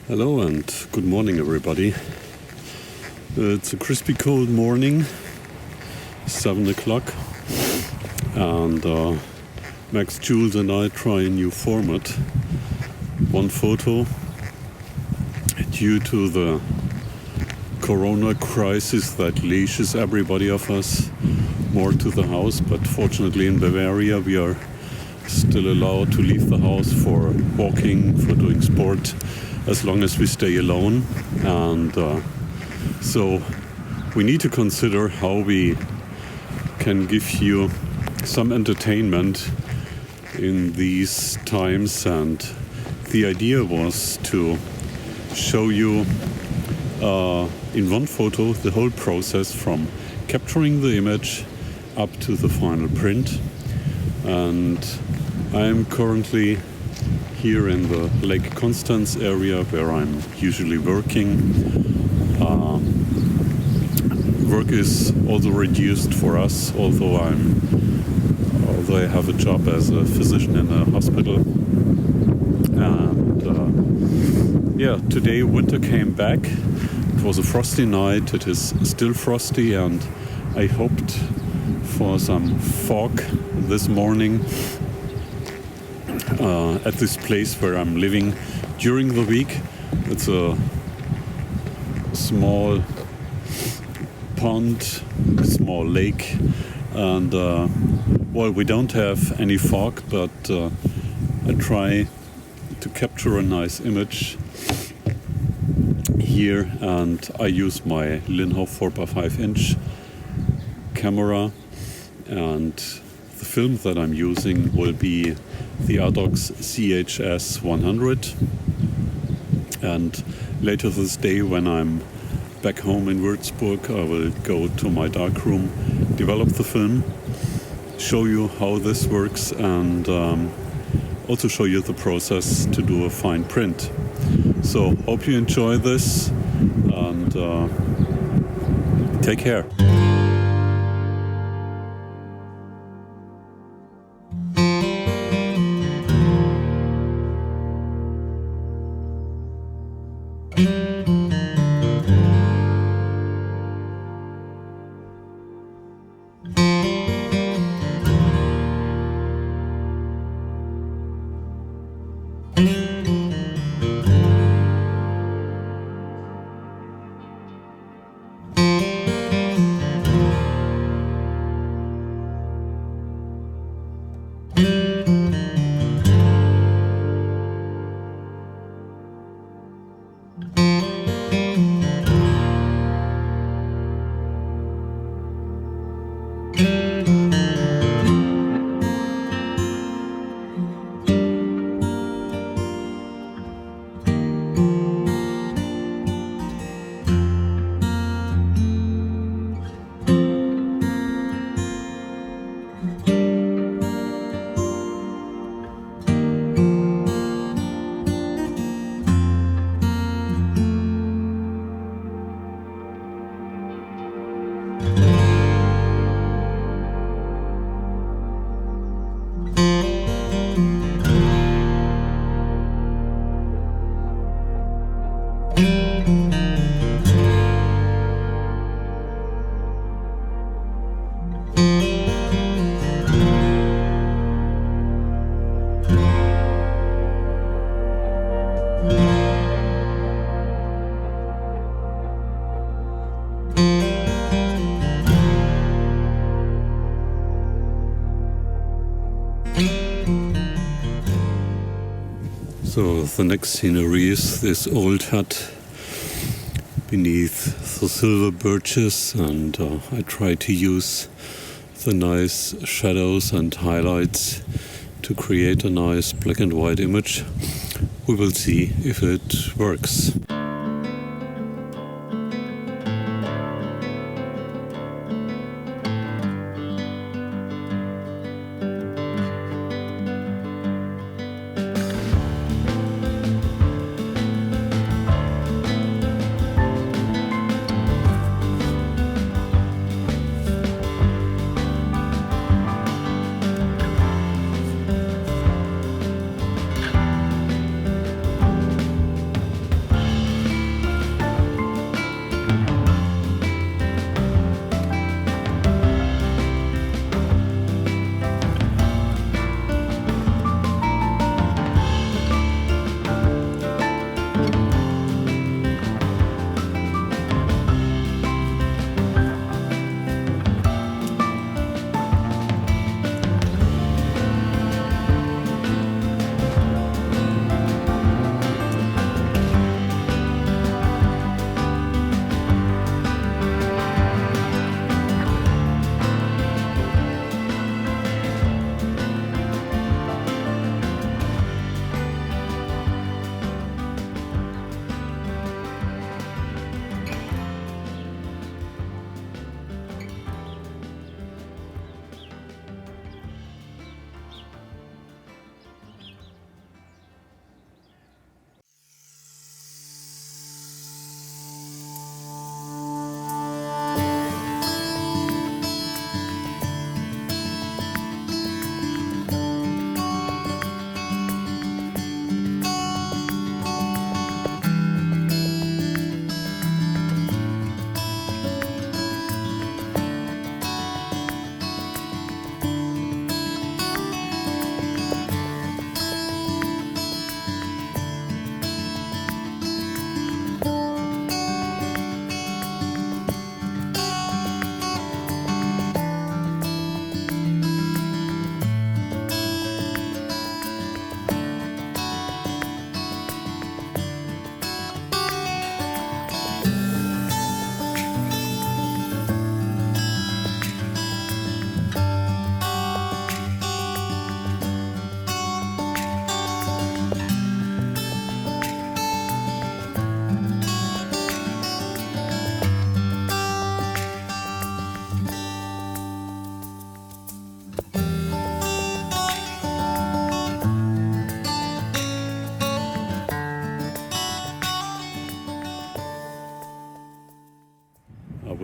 Hello and good morning, everybody. It's a crispy cold morning, 7 o'clock, and Max, Jules and I try a new format. One photo. Due to the corona crisis that leashes everybody of us more to the house, but fortunately in Bavaria we are still allowed to leave the house for walking, for doing sport, as long as we stay alone. And so we need to consider how we can give you some entertainment in these times. And the idea was to show you in one photo the whole process from capturing the image up to the final print. And I am currently here in the Lake Constance area where I'm usually working. Work is also reduced for us, although I have a job as a physician in a hospital. And today winter came back. It was a frosty night. It is still frosty, and I hoped for some fog this morning at this place where I'm living during the week. It's a small pond, small lake, and we don't have any fog, but I try to capture a nice image here, and I use my Linhof 4x5" camera, and the film that I'm using will be the Adox CHS 100. And later this day, when I'm back home in Würzburg, I will go to my darkroom, develop the film, show you how this works, and also show you the process to do a fine print. So hope you enjoy this, and take care. So the next scenery is this old hut beneath the silver birches, and I try to use the nice shadows and highlights to create a nice black and white image. We will see if it works.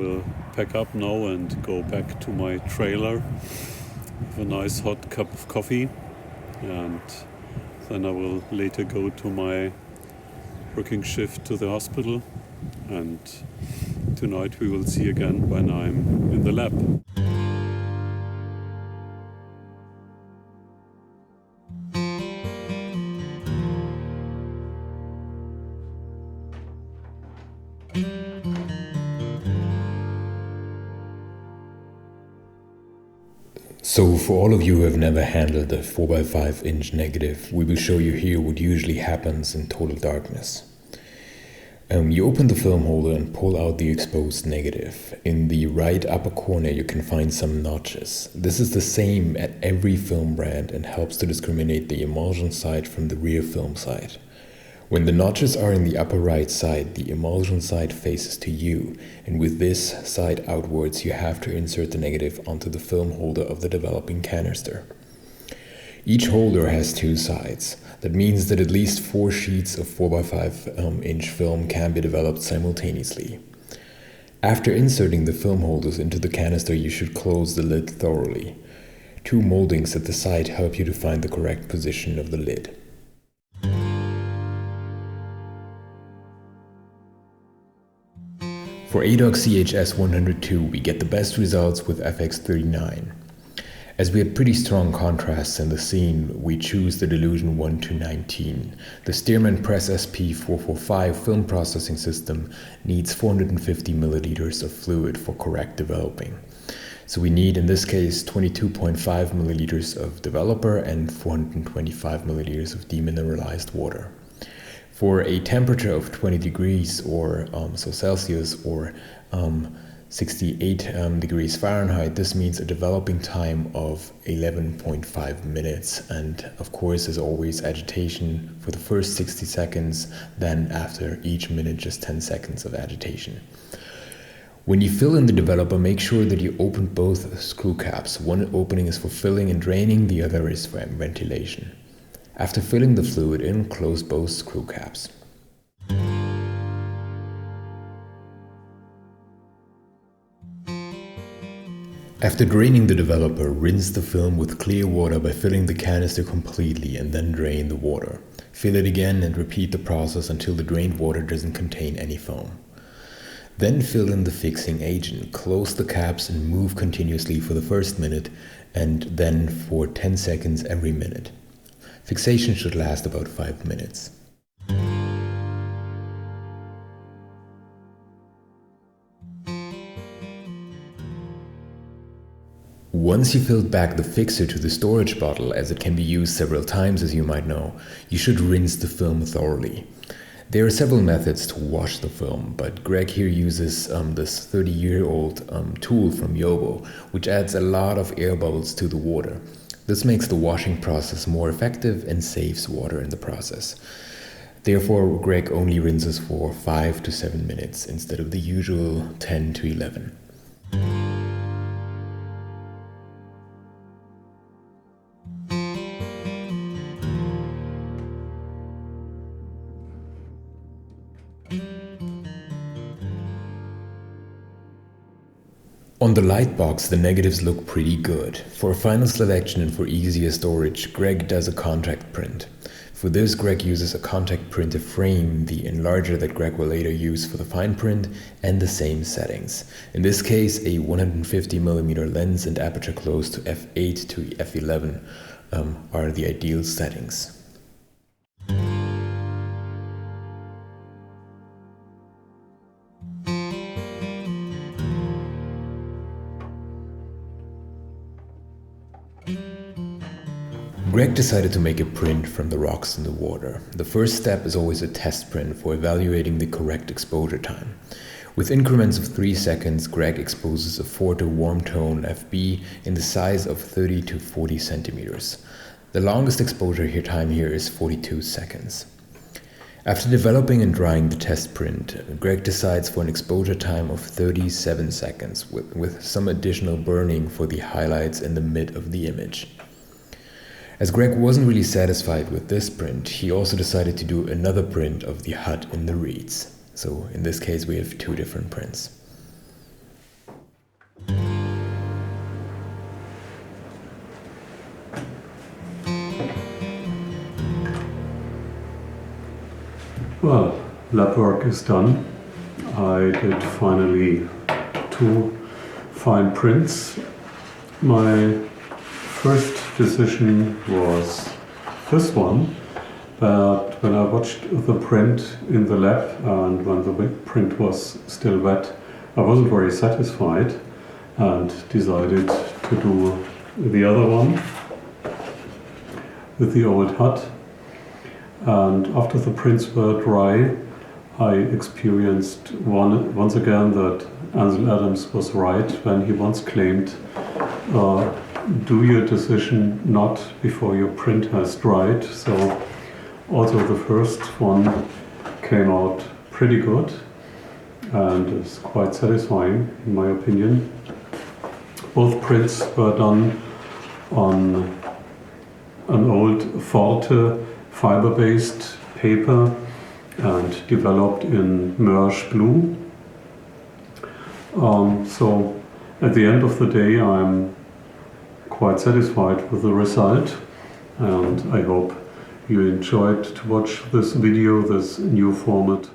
will pack up now and go back to my trailer with a nice hot cup of coffee, and then I will later go to my working shift to the hospital, and tonight we will see again when I'm in the lab. So for all of you who have never handled a 4x5 inch negative, we will show you here what usually happens in total darkness. You open the film holder and pull out the exposed negative. In the right upper corner you can find some notches. This is the same at every film brand and helps to discriminate the emulsion side from the rear film side. When the notches are in the upper right side, the emulsion side faces to you, and with this side outwards you have to insert the negative onto the film holder of the developing canister. Each holder has two sides. That means that at least 4 sheets of 4x5 inch film can be developed simultaneously. After inserting the film holders into the canister, you should close the lid thoroughly. 2 moldings at the side help you to find the correct position of the lid. For ADOC CHS 102, we get the best results with FX39. As we had pretty strong contrasts in the scene, we choose the Delusion 1-19. The Stearman Press SP445 film processing system needs 450 milliliters of fluid for correct developing. So we need, in this case, 22.5 milliliters of developer and 425 milliliters of demineralized water. For a temperature of 20 degrees or Celsius or 68 degrees Fahrenheit, this means a developing time of 11.5 minutes, and of course as always agitation for the first 60 seconds, then after each minute just 10 seconds of agitation. When you fill in the developer, make sure that you open both screw caps. One opening is for filling and draining, the other is for ventilation. After filling the fluid in, close both screw caps. After draining the developer, rinse the film with clear water by filling the canister completely and then drain the water. Fill it again and repeat the process until the drained water doesn't contain any foam. Then fill in the fixing agent, close the caps and move continuously for the first minute and then for 10 seconds every minute. Fixation should last about 5 minutes. Once you filled back the fixer to the storage bottle, as it can be used several times as you might know, you should rinse the film thoroughly. There are several methods to wash the film, but Greg here uses this 30-year-old tool from Yobo, which adds a lot of air bubbles to the water. This makes the washing process more effective and saves water in the process. Therefore, Greg only rinses for 5 to 7 minutes instead of the usual 10 to 11. On the light box, the negatives look pretty good. For a final selection and for easier storage, Greg does a contact print. For this, Greg uses a contact printer frame, the enlarger that Greg will later use for the fine print, and the same settings. In this case, a 150mm lens and aperture close to f8 to f11 are the ideal settings. Greg decided to make a print from the rocks in the water. The first step is always a test print for evaluating the correct exposure time. With increments of 3 seconds, Greg exposes a Forte warm tone FB in the size of 30 to 40 centimeters. The longest exposure time here is 42 seconds. After developing and drying the test print, Greg decides for an exposure time of 37 seconds with some additional burning for the highlights in the mid of the image. As Greg wasn't really satisfied with this print, he also decided to do another print of the hut in the reeds. So in this case we have 2 different prints. Well, lab work is done. I did finally 2 fine prints. My first decision was this one, but when I watched the print in the lab and when the print was still wet, I wasn't very satisfied and decided to do the other one with the old hut. And after the prints were dry, I experienced once again that Ansel Adams was right when he once claimed, do your decision not before your print has dried. So also the first one came out pretty good and is quite satisfying in my opinion. Both prints were done on an old Forte fiber-based paper and developed in Merge blue. So at the end of the day I'm quite satisfied with the result, and I hope you enjoyed to watch this video, this new format.